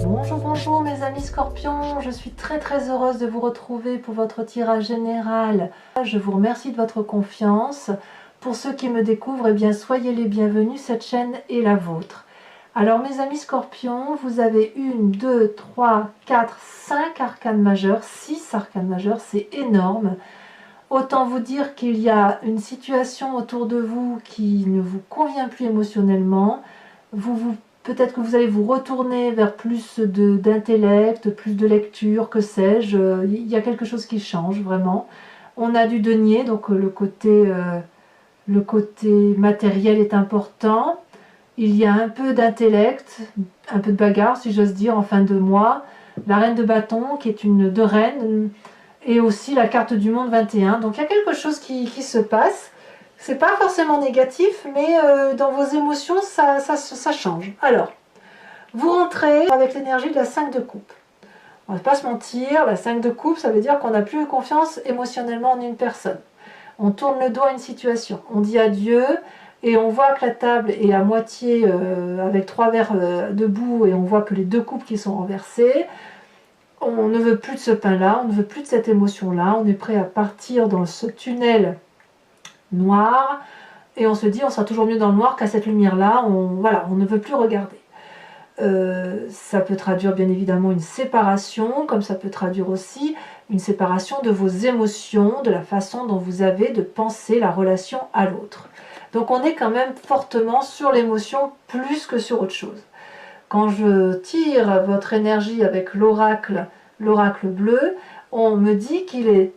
Bonjour, bonjour mes amis scorpions, je suis très heureuse de vous retrouver pour votre tirage général. Je vous remercie de votre confiance. Pour ceux qui me découvrent, eh bien soyez les bienvenus, cette chaîne est la vôtre. Alors mes amis scorpions, vous avez 1, 2, 3, 4, 5 arcanes majeures, 6 arcanes majeures, c'est énorme. Autant vous dire qu'il y a une situation autour de vous qui ne vous convient plus émotionnellement. Peut-être que vous allez vous retourner vers plus d'intellect, plus de lecture, que sais-je. Il y a quelque chose qui change vraiment. On a du denier, donc le côté matériel est important. Il y a un peu d'intellect, un peu de bagarre si j'ose dire en fin de mois. La reine de bâton qui est une de reines et aussi la carte du monde 21. Donc il y a quelque chose qui se passe. C'est pas forcément négatif, mais dans vos émotions, ça change. Alors, vous rentrez avec l'énergie de la 5 de coupe. On va pas se mentir, la 5 de coupe, ça veut dire qu'on n'a plus confiance émotionnellement en une personne. On tourne le dos à une situation, on dit adieu, et on voit que la table est à moitié avec 3 verres debout, et on voit que les 2 coupes qui sont renversées. On ne veut plus de ce pain-là, on ne veut plus de cette émotion-là, on est prêt à partir dans ce tunnel noir, et on se dit on sera toujours mieux dans le noir qu'à cette lumière-là, voilà, on ne veut plus regarder. Ça peut traduire bien évidemment une séparation, comme ça peut traduire aussi une séparation de vos émotions, de la façon dont vous avez de penser la relation à l'autre. Donc on est quand même fortement sur l'émotion plus que sur autre chose. Quand je tire votre énergie avec l'oracle bleu, on me dit qu'il est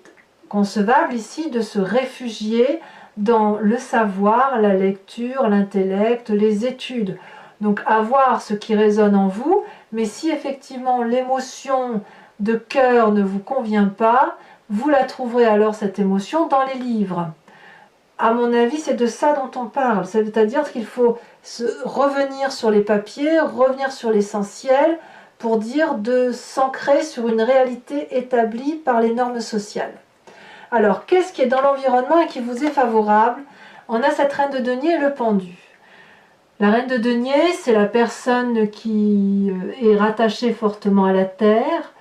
concevable ici de se réfugier dans le savoir, la lecture, l'intellect, les études. Donc avoir ce qui résonne en vous, mais si effectivement l'émotion de cœur ne vous convient pas, vous la trouverez alors cette émotion dans les livres. À mon avis, c'est de ça dont on parle, c'est-à-dire qu'il faut revenir sur les papiers, revenir sur l'essentiel pour dire de s'ancrer sur une réalité établie par les normes sociales. Alors, qu'est-ce qui est dans l'environnement et qui vous est favorable? On a cette reine de denier et le pendu. La reine de denier, c'est la personne qui est rattachée fortement à la terre,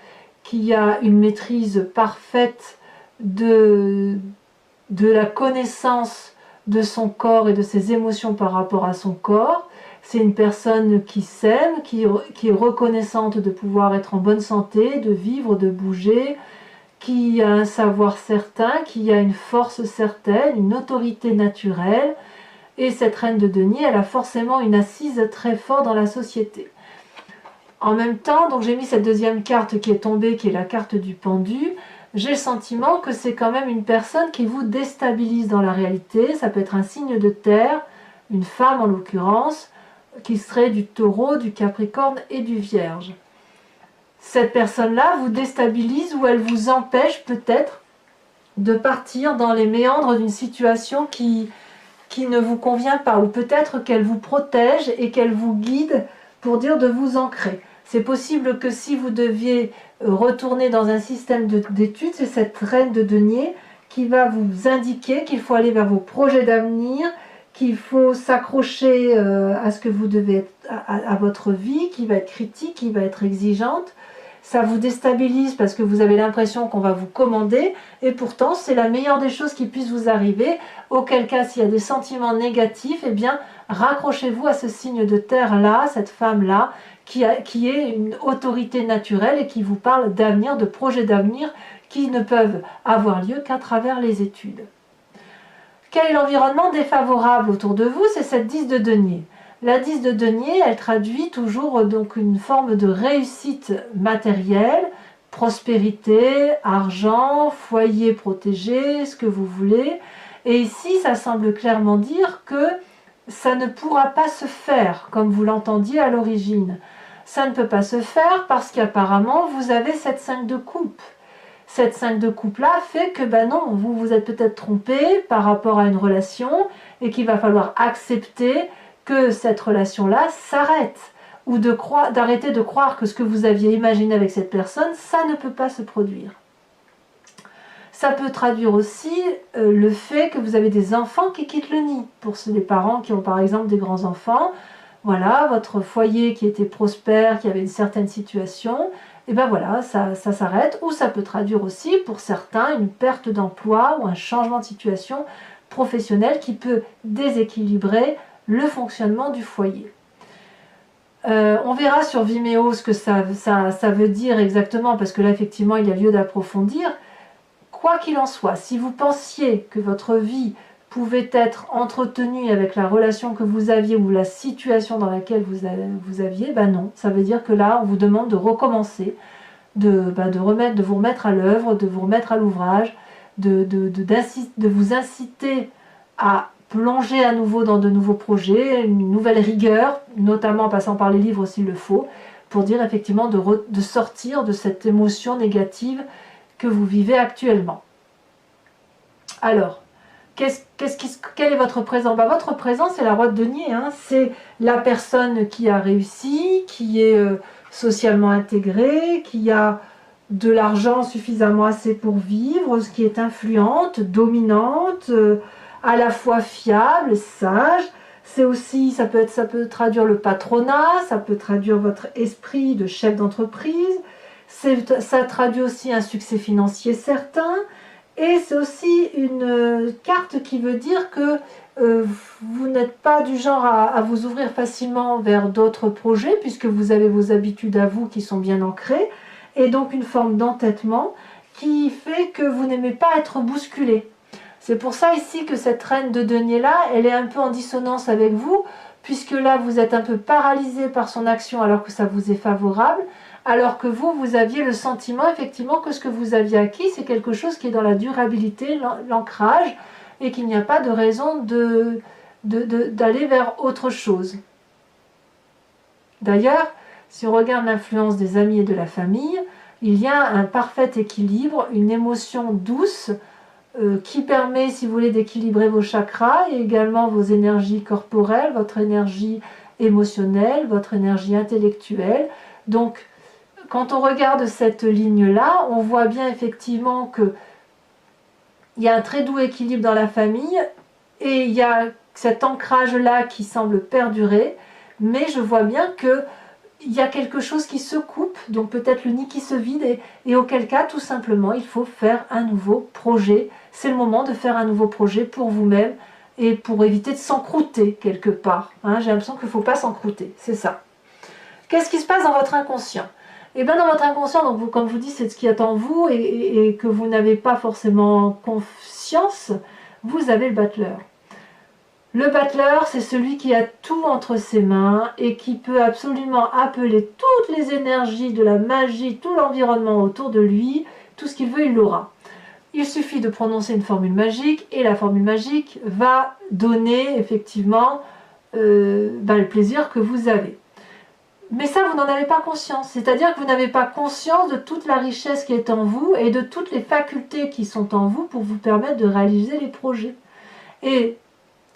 qui a une maîtrise parfaite de la connaissance de son corps et de ses émotions par rapport à son corps. C'est une personne qui s'aime, qui est reconnaissante de pouvoir être en bonne santé, de vivre, de bouger, qui a un savoir certain, qui a une force certaine, une autorité naturelle. Et cette reine de denier, elle a forcément une assise très forte dans la société. En même temps, donc j'ai mis cette deuxième carte qui est tombée, qui est la carte du pendu. J'ai le sentiment que c'est quand même une personne qui vous déstabilise dans la réalité. Ça peut être un signe de terre, une femme en l'occurrence, qui serait du taureau, du capricorne et du vierge. Cette personne-là vous déstabilise ou elle vous empêche peut-être de partir dans les méandres d'une situation qui ne vous convient pas, ou peut-être qu'elle vous protège et qu'elle vous guide pour dire de vous ancrer. C'est possible que si vous deviez retourner dans un système d'études, c'est cette reine de denier qui va vous indiquer qu'il faut aller vers vos projets d'avenir, qu'il faut s'accrocher à ce que vous devez être, à votre vie, qui va être critique, qui va être exigeante. Ça vous déstabilise parce que vous avez l'impression qu'on va vous commander, et pourtant c'est la meilleure des choses qui puisse vous arriver, auquel cas s'il y a des sentiments négatifs, eh bien raccrochez-vous à ce signe de terre-là, cette femme-là, qui est une autorité naturelle et qui vous parle d'avenir, de projets d'avenir qui ne peuvent avoir lieu qu'à travers les études. Quel est l'environnement défavorable autour de vous? C'est cette 10 de denier. La 10 de denier, elle traduit toujours donc une forme de réussite matérielle, prospérité, argent, foyer protégé, ce que vous voulez. Et ici, ça semble clairement dire que ça ne pourra pas se faire comme vous l'entendiez à l'origine. Ça ne peut pas se faire parce qu'apparemment, vous avez cette 5 de coupe. Cette 5 de coupe-là fait que, ben non, vous vous êtes peut-être trompé par rapport à une relation et qu'il va falloir accepter que cette relation-là s'arrête, ou d'arrêter de croire que ce que vous aviez imaginé avec cette personne, ça ne peut pas se produire. Ça peut traduire aussi le fait que vous avez des enfants qui quittent le nid. Pour les parents qui ont par exemple des grands-enfants, voilà, votre foyer qui était prospère, qui avait une certaine situation, et ben voilà, ça s'arrête. Ou ça peut traduire aussi, pour certains, une perte d'emploi ou un changement de situation professionnelle qui peut déséquilibrer le fonctionnement du foyer. On verra sur Vimeo ce que ça veut dire exactement, parce que là, effectivement, il y a lieu d'approfondir. Quoi qu'il en soit, si vous pensiez que votre vie pouvait être entretenue avec la relation que vous aviez ou la situation dans laquelle vous aviez, ben non. Ça veut dire que là, on vous demande de recommencer, de vous remettre à l'œuvre, de vous remettre à l'ouvrage, de vous inciter à plonger à nouveau dans de nouveaux projets, une nouvelle rigueur, notamment en passant par les livres s'il le faut, pour dire effectivement de sortir de cette émotion négative que vous vivez actuellement. Alors, quel est votre présent? Votre présent, c'est la roue de denier, hein. C'est la personne qui a réussi, qui est socialement intégrée, qui a de l'argent suffisamment assez pour vivre, qui est influente, dominante, à la fois fiable, sage. C'est aussi, ça peut traduire le patronat, ça peut traduire votre esprit de chef d'entreprise, ça traduit aussi un succès financier certain, et c'est aussi une carte qui veut dire que vous n'êtes pas du genre à vous ouvrir facilement vers d'autres projets, puisque vous avez vos habitudes à vous qui sont bien ancrées, et donc une forme d'entêtement qui fait que vous n'aimez pas être bousculé. C'est pour ça ici que cette reine de denier là, elle est un peu en dissonance avec vous, puisque là vous êtes un peu paralysé par son action alors que ça vous est favorable, alors que vous aviez le sentiment effectivement que ce que vous aviez acquis, c'est quelque chose qui est dans la durabilité, l'ancrage, et qu'il n'y a pas de raison d'aller vers autre chose. D'ailleurs, si on regarde l'influence des amis et de la famille, il y a un parfait équilibre, une émotion douce, qui permet, si vous voulez, d'équilibrer vos chakras et également vos énergies corporelles, votre énergie émotionnelle, votre énergie intellectuelle. Donc, quand on regarde cette ligne-là, on voit bien effectivement qu'il y a un très doux équilibre dans la famille et il y a cet ancrage-là qui semble perdurer, mais je vois bien que il y a quelque chose qui se coupe, donc peut-être le nid qui se vide, et auquel cas, tout simplement, il faut faire un nouveau projet. C'est le moment de faire un nouveau projet pour vous-même et pour éviter de s'encrouter quelque part. Hein, j'ai l'impression qu'il ne faut pas s'encrouter, c'est ça. Qu'est-ce qui se passe dans votre inconscient? Et bien dans votre inconscient, donc vous, comme je vous dis, c'est ce qui est en vous et que vous n'avez pas forcément conscience, vous avez le battleur. Le battleur, c'est celui qui a tout entre ses mains et qui peut absolument appeler toutes les énergies de la magie, tout l'environnement autour de lui, tout ce qu'il veut, il l'aura. Il suffit de prononcer une formule magique et la formule magique va donner effectivement le plaisir que vous avez. Mais ça, vous n'en avez pas conscience. C'est-à-dire que vous n'avez pas conscience de toute la richesse qui est en vous et de toutes les facultés qui sont en vous pour vous permettre de réaliser les projets. Et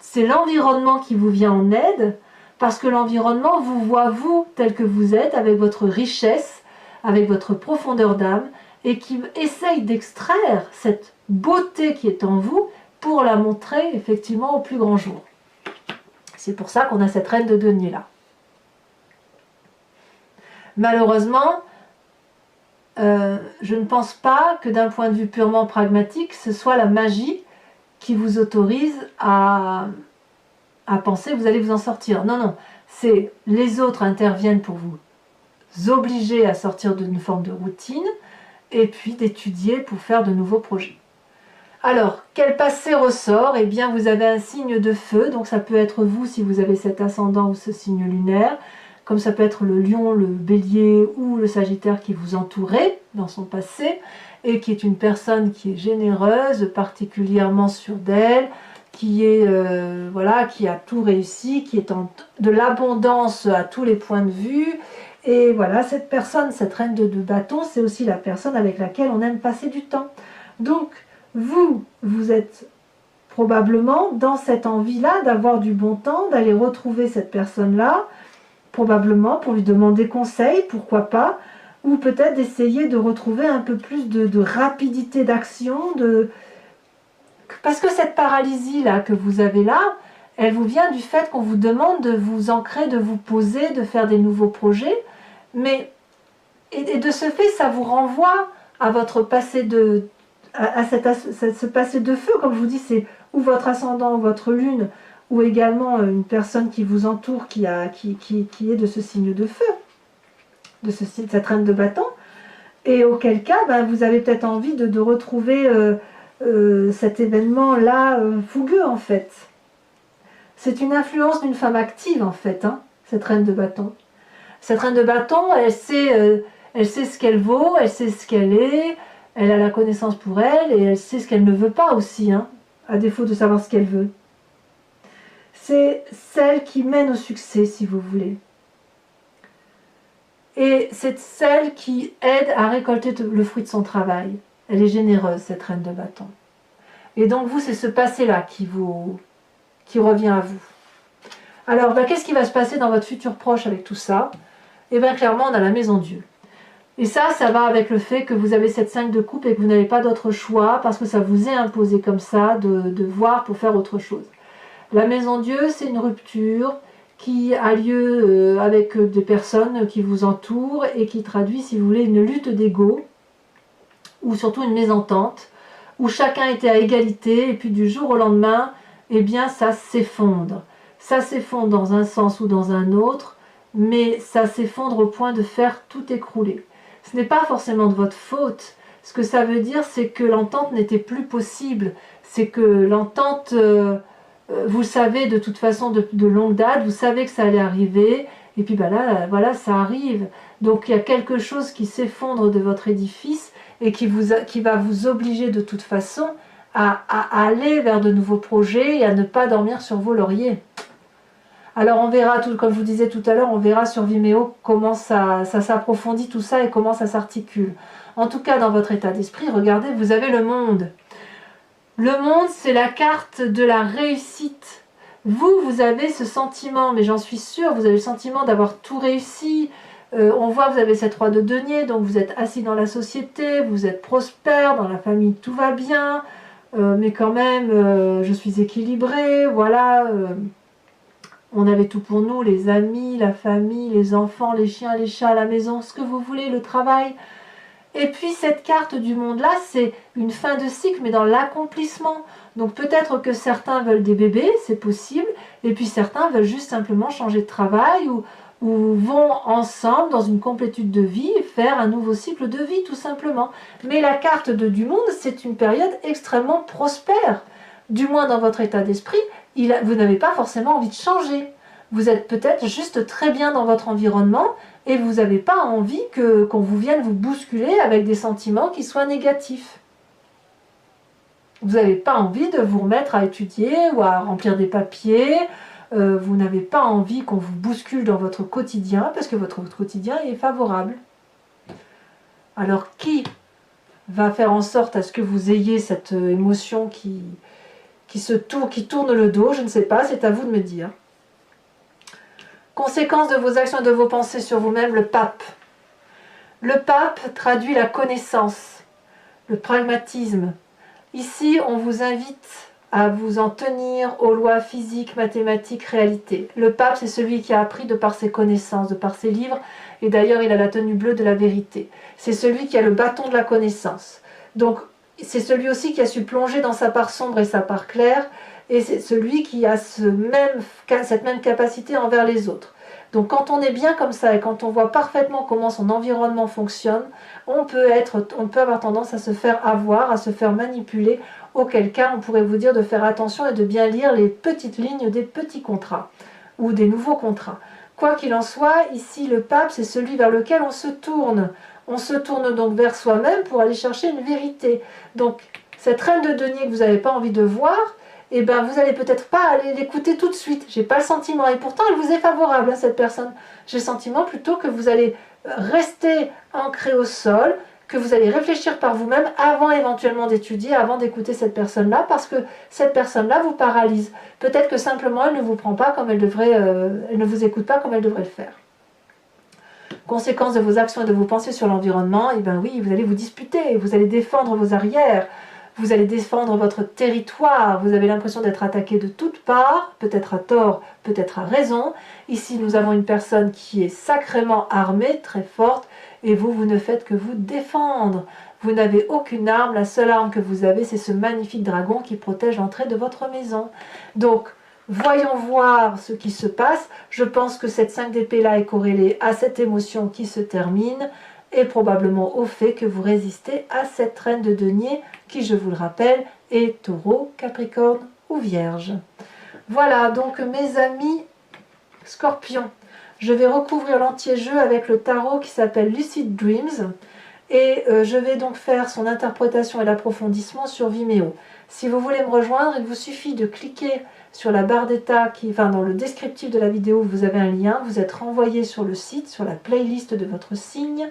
c'est l'environnement qui vous vient en aide, parce que l'environnement vous voit vous tel que vous êtes, avec votre richesse, avec votre profondeur d'âme, et qui essaye d'extraire cette beauté qui est en vous pour la montrer effectivement au plus grand jour. C'est pour ça qu'on a cette reine de denier là. Malheureusement, je ne pense pas que d'un point de vue purement pragmatique, ce soit la magie qui vous autorise à penser que vous allez vous en sortir. Non, non, c'est les autres interviennent pour vous obliger à sortir d'une forme de routine et puis d'étudier pour faire de nouveaux projets. Alors, quel passé ressort? Eh bien, vous avez un signe de feu, donc ça peut être vous si vous avez cet ascendant ou ce signe lunaire, comme ça peut être le lion, le bélier ou le sagittaire qui vous entourait dans son passé, et qui est une personne qui est généreuse, particulièrement sûre d'elle, qui est voilà, qui a tout réussi, qui est de l'abondance à tous les points de vue. Et voilà, cette personne, cette reine de bâton, c'est aussi la personne avec laquelle on aime passer du temps. Donc, vous êtes probablement dans cette envie-là d'avoir du bon temps, d'aller retrouver cette personne-là, probablement pour lui demander conseil, pourquoi pas, ou peut-être d'essayer de retrouver un peu plus de rapidité d'action, parce que cette paralysie-là que vous avez là, elle vous vient du fait qu'on vous demande de vous ancrer, de vous poser, de faire des nouveaux projets, mais et de ce fait, ça vous renvoie à votre passé ce passé de feu, comme je vous dis, c'est ou votre ascendant, ou votre lune, ou également une personne qui vous entoure, qui est de ce signe de feu, de cette reine de bâton, et auquel cas, ben, vous avez peut-être envie de retrouver cet événement-là fougueux, en fait. C'est une influence d'une femme active, en fait, hein, cette reine de bâton. Cette reine de bâton, elle sait ce qu'elle vaut, elle sait ce qu'elle est, elle a la connaissance pour elle, et elle sait ce qu'elle ne veut pas aussi, hein, à défaut de savoir ce qu'elle veut. C'est celle qui mène au succès, si vous voulez. Et c'est celle qui aide à récolter le fruit de son travail. Elle est généreuse, cette reine de bâton. Et donc vous, c'est ce passé-là qui revient à vous. Alors, ben, qu'est-ce qui va se passer dans votre futur proche avec tout ça? Et bien clairement, on a la maison Dieu. Et ça va avec le fait que vous avez cette 5 de coupe et que vous n'avez pas d'autre choix parce que ça vous est imposé comme ça de voir pour faire autre chose. La maison Dieu, c'est une rupture qui a lieu avec des personnes qui vous entourent et qui traduit, si vous voulez, une lutte d'ego ou surtout une mésentente où chacun était à égalité et puis du jour au lendemain, eh bien ça s'effondre. Ça s'effondre dans un sens ou dans un autre, mais ça s'effondre au point de faire tout écrouler. Ce n'est pas forcément de votre faute. Ce que ça veut dire, c'est que l'entente n'était plus possible. C'est que l'entente, vous le savez de toute façon de longue date, vous savez que ça allait arriver, et puis ben là, voilà, ça arrive. Donc il y a quelque chose qui s'effondre de votre édifice et qui va vous obliger de toute façon à aller vers de nouveaux projets et à ne pas dormir sur vos lauriers. Alors on verra, comme je vous disais tout à l'heure, on verra sur Vimeo comment ça s'approfondit tout ça et comment ça s'articule. En tout cas, dans votre état d'esprit, regardez, vous avez le monde. Le monde, c'est la carte de la réussite. Vous avez ce sentiment, mais j'en suis sûre, vous avez le sentiment d'avoir tout réussi. On voit, vous avez cette roi de denier, donc vous êtes assis dans la société, vous êtes prospère, dans la famille tout va bien, mais quand même, je suis équilibrée, voilà. On avait tout pour nous, les amis, la famille, les enfants, les chiens, les chats, la maison, ce que vous voulez, le travail. Et puis cette carte du monde-là, c'est une fin de cycle, mais dans l'accomplissement. Donc peut-être que certains veulent des bébés, c'est possible, et puis certains veulent juste simplement changer de travail ou vont ensemble, dans une complétude de vie, faire un nouveau cycle de vie, tout simplement. Mais la carte du monde, c'est une période extrêmement prospère. Du moins dans votre état d'esprit, vous n'avez pas forcément envie de changer. Vous êtes peut-être juste très bien dans votre environnement et vous n'avez pas envie qu'on vous vienne vous bousculer avec des sentiments qui soient négatifs. Vous n'avez pas envie de vous remettre à étudier ou à remplir des papiers. Vous n'avez pas envie qu'on vous bouscule dans votre quotidien parce que votre quotidien est favorable. Alors qui va faire en sorte à ce que vous ayez cette émotion qui tourne le dos? Je ne sais pas, c'est à vous de me dire. Conséquence de vos actions et de vos pensées sur vous-même, le pape. Le pape traduit la connaissance, le pragmatisme. Ici, on vous invite à vous en tenir aux lois physiques, mathématiques, réalité. Le pape, c'est celui qui a appris de par ses connaissances, de par ses livres, et d'ailleurs, il a la tenue bleue de la vérité. C'est celui qui a le bâton de la connaissance. Donc, c'est celui aussi qui a su plonger dans sa part sombre et sa part claire, et c'est celui qui a cette même capacité envers les autres. Donc quand on est bien comme ça et quand on voit parfaitement comment son environnement fonctionne, on peut avoir tendance à se faire avoir, à se faire manipuler, auquel cas on pourrait vous dire de faire attention et de bien lire les petites lignes des petits contrats ou des nouveaux contrats. Quoi qu'il en soit, ici le pape, c'est celui vers lequel on se tourne. On se tourne donc vers soi-même pour aller chercher une vérité. Donc cette reine de denier que vous n'avez pas envie de voir, eh ben, vous n'allez peut-être pas aller l'écouter tout de suite. J'ai pas le sentiment, et pourtant elle vous est favorable, hein, cette personne. J'ai le sentiment plutôt que vous allez rester ancré au sol, que vous allez réfléchir par vous-même avant éventuellement d'étudier, avant d'écouter cette personne-là, parce que cette personne-là vous paralyse. Peut-être que simplement elle ne vous prend pas comme elle devrait, elle ne vous écoute pas comme elle devrait le faire. Conséquence de vos actions et de vos pensées sur l'environnement, eh bien oui, vous allez vous disputer, vous allez défendre vos arrières, vous allez défendre votre territoire, vous avez l'impression d'être attaqué de toutes parts, peut-être à tort, peut-être à raison. Ici, nous avons une personne qui est sacrément armée, très forte, et vous, vous ne faites que vous défendre. Vous n'avez aucune arme, la seule arme que vous avez, c'est ce magnifique dragon qui protège l'entrée de votre maison. Donc, voyons voir ce qui se passe. Je pense que cette 5 d'épée-là est corrélée à cette émotion qui se termine, et probablement au fait que vous résistez à cette reine de denier qui, je vous le rappelle, est taureau, capricorne ou vierge. Voilà, donc mes amis scorpions, je vais recouvrir l'entier-jeu avec le tarot qui s'appelle Lucid Dreams, et je vais donc faire son interprétation et l'approfondissement sur Vimeo. Si vous voulez me rejoindre, il vous suffit de cliquer sur la barre d'état, dans le descriptif de la vidéo, vous avez un lien, vous êtes renvoyé sur le site, sur la playlist de votre signe.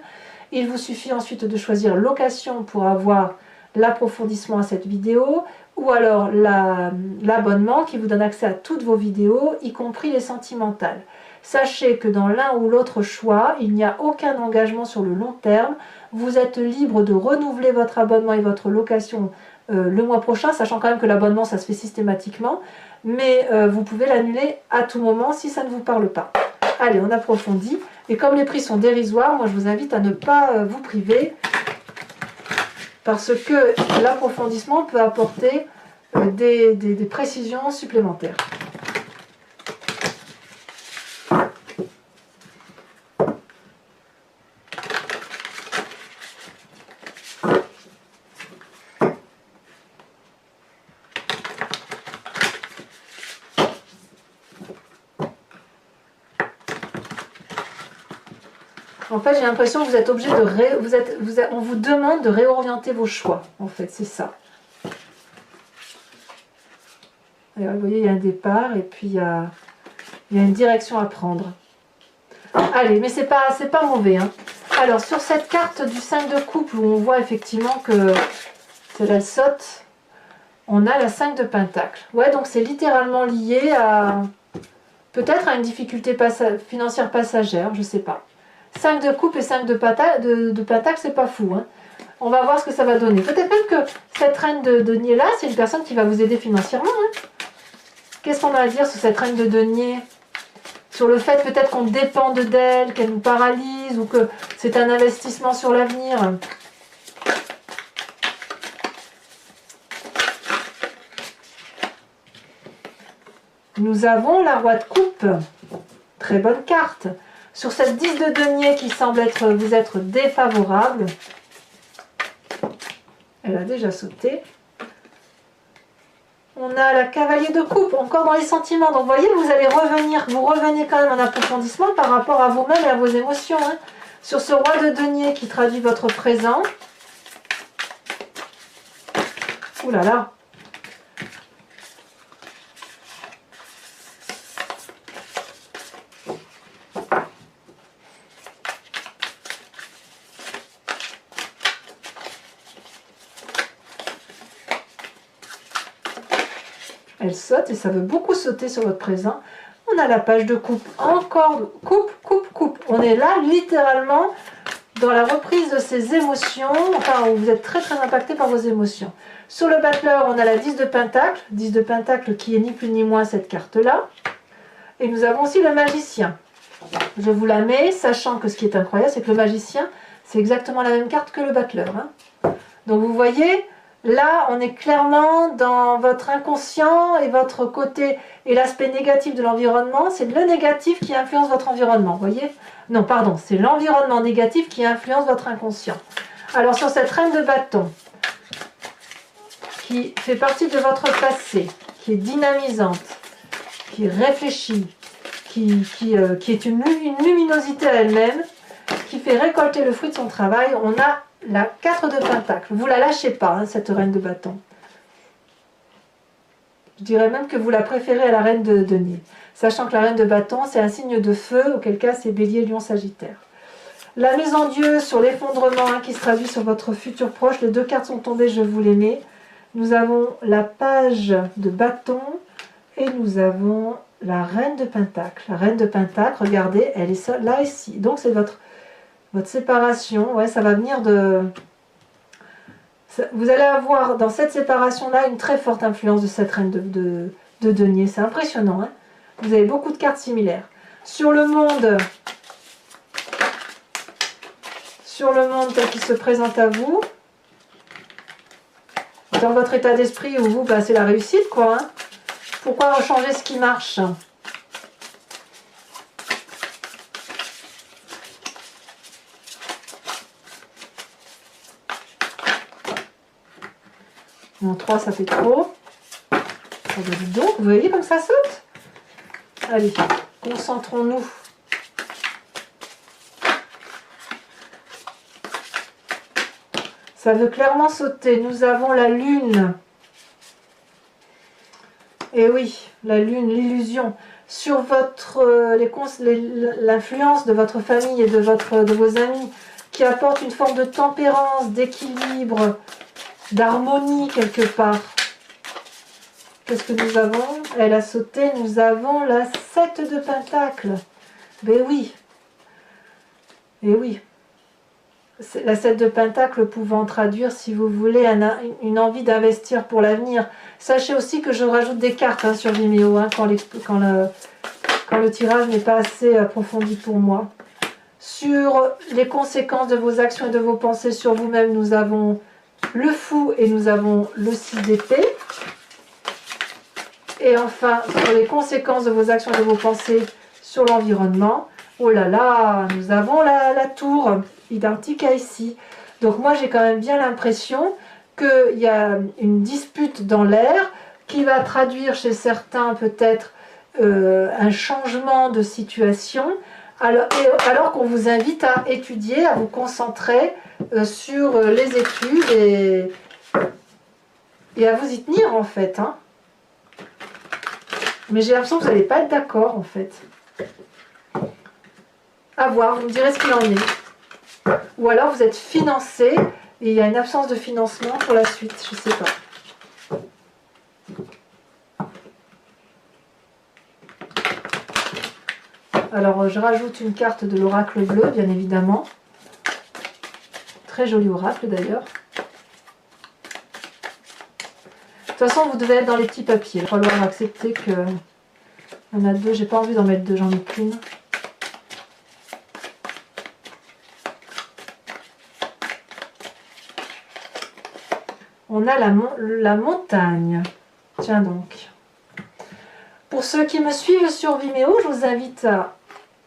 Il vous suffit ensuite de choisir location pour avoir l'approfondissement à cette vidéo, ou alors l'abonnement qui vous donne accès à toutes vos vidéos, y compris les sentimentales. Sachez que dans l'un ou l'autre choix, il n'y a aucun engagement sur le long terme. Vous êtes libre de renouveler votre abonnement et votre location le mois prochain, sachant quand même que l'abonnement, ça se fait systématiquement, mais vous pouvez l'annuler à tout moment si ça ne vous parle pas. Allez, on approfondit. Et comme les prix sont dérisoires, moi je vous invite à ne pas vous priver, parce que l'approfondissement peut apporter des précisions supplémentaires. En fait, j'ai l'impression que vous êtes obligé de on vous demande de réorienter vos choix. En fait, c'est ça. Alors, vous voyez, il y a un départ et puis il y a une direction à prendre. Allez, mais c'est pas mauvais. Hein. Alors, sur cette carte du 5 de coupe, où on voit effectivement que elle saute, on a la 5 de pentacle. Ouais, donc c'est littéralement lié à peut-être à une difficulté financière passagère, je sais pas. 5 de coupe et 5 de pentacle, c'est pas fou. Hein. On va voir ce que ça va donner. Peut-être même que cette reine de denier là, c'est une personne qui va vous aider financièrement. Hein. Qu'est-ce qu'on a à dire sur cette reine de denier? Sur le fait peut-être qu'on dépende d'elle, qu'elle nous paralyse, ou que c'est un investissement sur l'avenir. Nous avons la roi de coupe. Très bonne carte. Sur cette 10 de denier qui semble vous être défavorable, elle a déjà sauté. On a la cavalier de coupe, encore dans les sentiments. Donc vous voyez, vous revenez quand même en approfondissement par rapport à vous-même et à vos émotions. Hein. Sur ce roi de denier qui traduit votre présent. Ouh là là. Elle saute et ça veut beaucoup sauter sur votre présent. On a la page de coupe, encore coupe. On est là littéralement dans la reprise de ces émotions, enfin où vous êtes très impacté par vos émotions. Sur le battleur, on a la 10 de pentacle qui est ni plus ni moins cette carte-là. Et nous avons aussi le magicien. Je vous la mets, sachant que ce qui est incroyable, c'est que le magicien, c'est exactement la même carte que le battleur. Hein. Donc vous voyez... Là, on est clairement dans votre inconscient et votre côté, et l'aspect négatif de l'environnement, c'est le négatif qui influence votre environnement, vous voyez? Non, pardon, c'est l'environnement négatif qui influence votre inconscient. Alors, sur cette reine de bâton, qui fait partie de votre passé, qui est dynamisante, qui réfléchit, qui est une luminosité à elle-même, qui fait récolter le fruit de son travail, on a la 4 de pentacle. Vous la lâchez pas, hein, cette reine de bâton. Je dirais même que vous la préférez à la reine de denier. Sachant que la reine de bâton, c'est un signe de feu, auquel cas c'est bélier, lion, sagittaire. La maison Dieu sur l'effondrement hein, qui se traduit sur votre futur proche. Les deux cartes sont tombées, je vous les mets. Nous avons la page de bâton et nous avons la reine de pentacle. La reine de pentacle, regardez, elle est là ici. Donc c'est votre séparation, ouais, ça va venir de... Vous allez avoir dans cette séparation-là une très forte influence de cette reine de denier. C'est impressionnant. Hein, vous avez beaucoup de cartes similaires. Sur le monde tel qu'il se présente à vous, dans votre état d'esprit où vous, c'est la réussite, quoi. Hein. Pourquoi changer ce qui marche? Non, 3, ça fait trop. Oh, ben dis donc, vous voyez comme ça saute? Allez, concentrons-nous. Ça veut clairement sauter. Nous avons la lune. Et oui, la lune, l'illusion. Sur l'influence de votre famille et de vos amis qui apporte une forme de tempérance, d'équilibre, d'harmonie quelque part. Qu'est-ce que nous avons? Elle a sauté, nous avons la 7 de Pentacles. Ben oui. Et oui. La 7 de Pentacles pouvant traduire, si vous voulez, une envie d'investir pour l'avenir. Sachez aussi que je rajoute des cartes hein, sur Vimeo hein, quand le tirage n'est pas assez approfondi pour moi. Sur les conséquences de vos actions et de vos pensées sur vous-même, nous avons le fou et nous avons le 6 d'épée. Et enfin, sur les conséquences de vos actions et de vos pensées sur l'environnement, oh là là, nous avons la tour, identique à ici. Donc moi j'ai quand même bien l'impression qu'il y a une dispute dans l'air qui va traduire chez certains peut-être un changement de situation, alors qu'on vous invite à étudier, à vous concentrer sur les études et à vous y tenir en fait. Hein. Mais j'ai l'impression que vous n'allez pas être d'accord en fait. À voir, vous me direz ce qu'il en est. Ou alors vous êtes financé et il y a une absence de financement pour la suite, je ne sais pas. Alors je rajoute une carte de l'oracle bleu, bien évidemment. Très joli oracle d'ailleurs. De toute façon, vous devez être dans les petits papiers. Il va falloir accepter que il y en a deux. J'ai pas envie d'en mettre deux, j'en ai qu'une. On a la montagne. Tiens donc. Pour ceux qui me suivent sur Vimeo, je vous invite à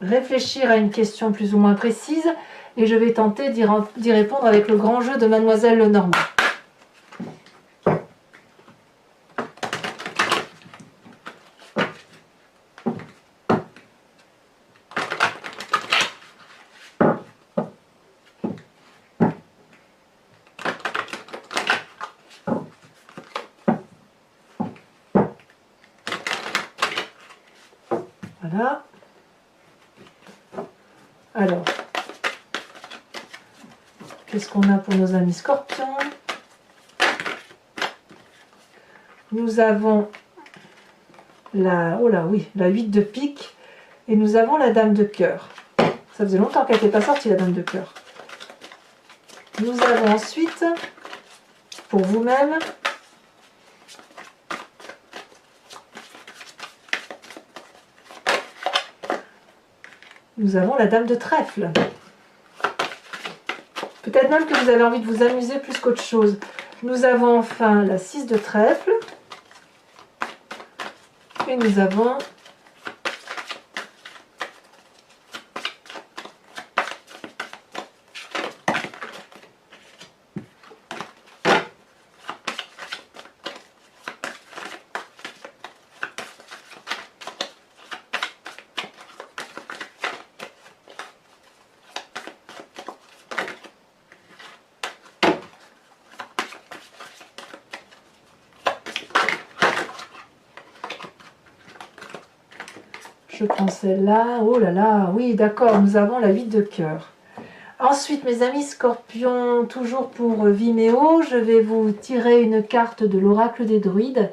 réfléchir à une question plus ou moins précise et je vais tenter d'y répondre avec le grand jeu de Mademoiselle Lenormand. Voilà. Alors, qu'est-ce qu'on a pour nos amis scorpions? Nous avons la 8 de pique et nous avons la dame de cœur. Ça faisait longtemps qu'elle n'était pas sortie, la dame de cœur. Nous avons ensuite, pour vous-même, nous avons la dame de trèfle. Peut-être même que vous avez envie de vous amuser plus qu'autre chose. Nous avons enfin la 6 de trèfle. Et nous avons je prends celle-là. Oh là là, oui, d'accord, nous avons la 8 de cœur. Ensuite, mes amis scorpions, toujours pour Vimeo, je vais vous tirer une carte de l'oracle des druides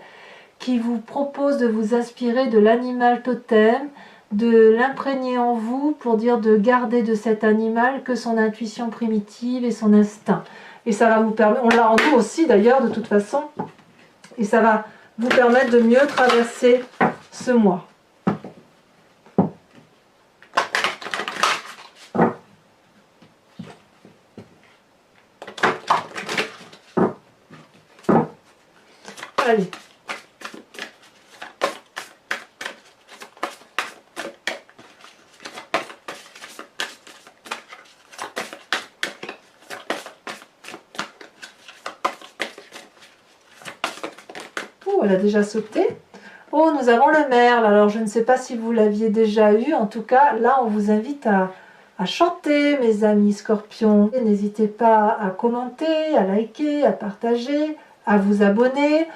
qui vous propose de vous inspirer de l'animal totem de l'imprégner en vous pour dire de garder de cet animal que son intuition primitive et son instinct. Et ça va vous permettre, on l'a en nous aussi d'ailleurs de toute façon, et ça va vous permettre de mieux traverser ce mois. Allez. Oh, elle a déjà sauté. Oh, nous avons le merle. Alors, je ne sais pas si vous l'aviez déjà eu. En tout cas, là, on vous invite à chanter, mes amis scorpions. N'hésitez pas à commenter, à liker, à partager, à vous abonner.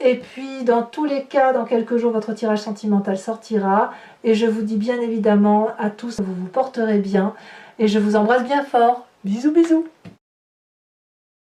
Et puis, dans tous les cas, dans quelques jours, votre tirage sentimental sortira. Et je vous dis bien évidemment à tous, vous vous porterez bien. Et je vous embrasse bien fort. Bisous, bisous.